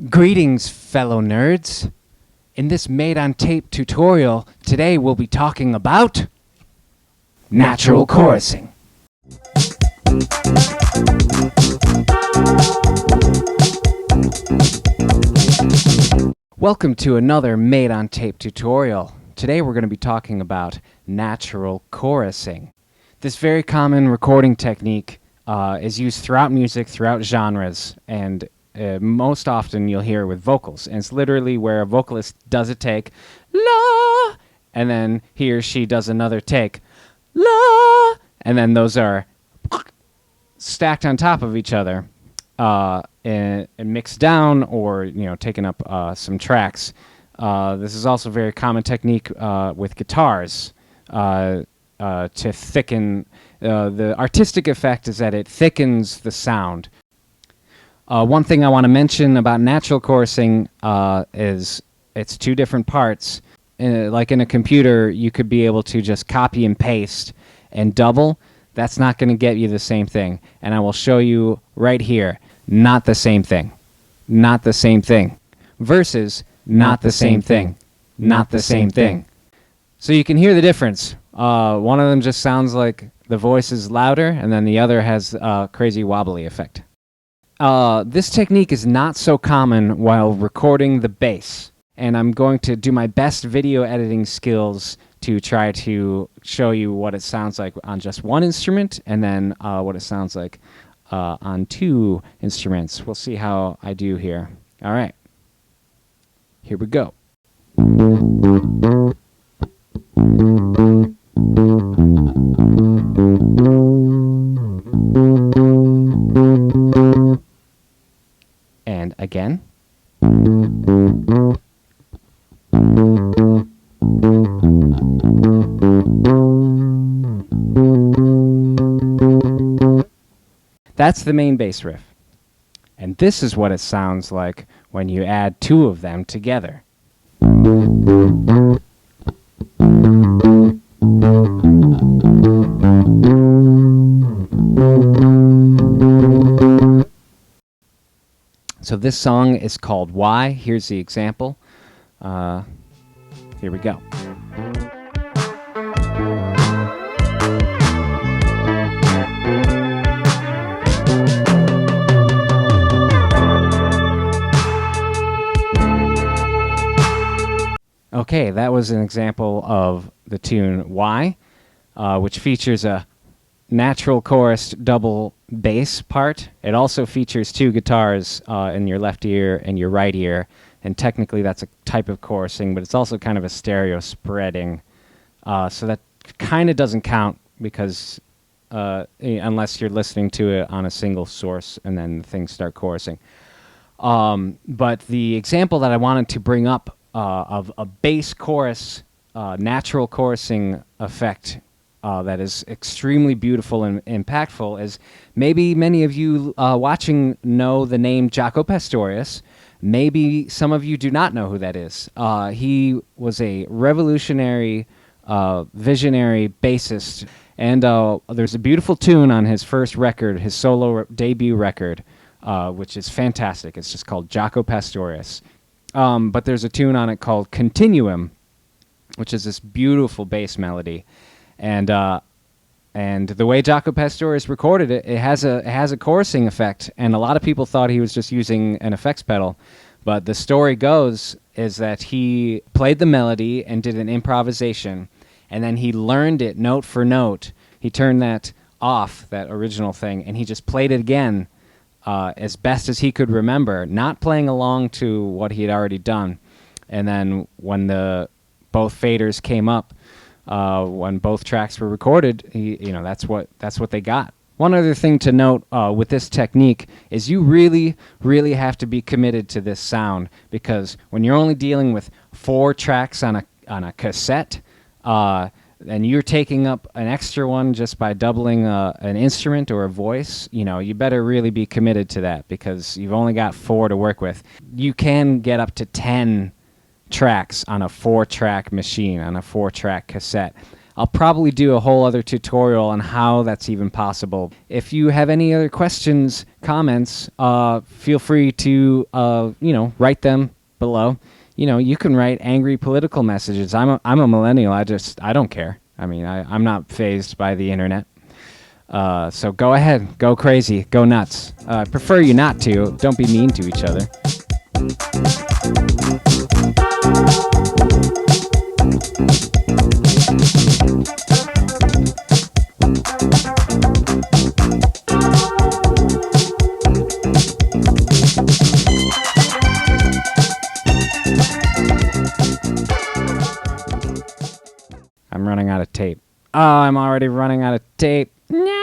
Greetings, fellow nerds. In this made-on-tape tutorial, today we'll be talking about natural chorusing. Welcome to another made-on-tape tutorial. Today we're going to be talking about natural chorusing. This very common recording technique is used throughout music, throughout genres, and most often you'll hear it with vocals. And it's literally where a vocalist does a take, la, and then he or she does another take, la, and then those are stacked on top of each other and mixed down, or taking up some tracks. This is also a very common technique with guitars to thicken. The artistic effect is that it thickens the sound. One thing I want to mention about natural chorusing is it's two different parts. Like in a computer, you could be able to just copy and paste and double. That's not going to get you the same thing. And I will show you right here. Not the same thing. Not the same thing. Versus not the same thing. Not the same thing. So you can hear the difference. One of them just sounds like the voice is louder, and then the other has a crazy wobbly effect. This technique is not so common while recording the bass, and I'm going to do my best video editing skills to try to show you what it sounds like on just one instrument, and then what it sounds like on two instruments. We'll see how I do here. All right, here we go. And again. That's the main bass riff. And this is what it sounds like when you add two of them together. So this song is called Why. Here's the example. Here we go. Okay, that was an example of the tune Why, which features a natural chorused double bass part. It also features two guitars in your left ear and your right ear, and technically that's a type of chorusing, but it's also kind of a stereo spreading. So that kind of doesn't count because unless you're listening to it on a single source and then things start chorusing. But the example that I wanted to bring up of a bass chorus, natural chorusing effect that is extremely beautiful and impactful is maybe many of you watching know the name Jaco Pastorius. Maybe some of you do not know who that is. He was a revolutionary, visionary bassist, and there's a beautiful tune on his first record, his solo debut record, which is fantastic. It's just called Jaco Pastorius. But there's a tune on it called Continuum, which is this beautiful bass melody. And the way Jaco Pastorius recorded it, it has a chorusing effect, and a lot of people thought he was just using an effects pedal. But the story goes is that he played the melody and did an improvisation, and then he learned it note for note. He turned that off, that original thing, and he just played it again as best as he could remember, not playing along to what he had already done. And then when both faders came up, when both tracks were recorded, that's what they got. One other thing to note with this technique is you really, really have to be committed to this sound, because when you're only dealing with 4 tracks on a cassette, and you're taking up an extra one just by doubling an instrument or a voice, you better really be committed to that, because you've only got 4 to work with. You can get up to 10 tracks on a 4-track machine, on a 4-track cassette. I'll probably do a whole other tutorial on how that's even possible. If you have any other questions, comments, feel free to write them below. You can write angry political messages. I'm a millennial. I don't care. I mean, I'm not fazed by the internet. So go ahead, go crazy, go nuts. I prefer you not to. Don't be mean to each other. I'm running out of tape. Oh, I'm already running out of tape. No!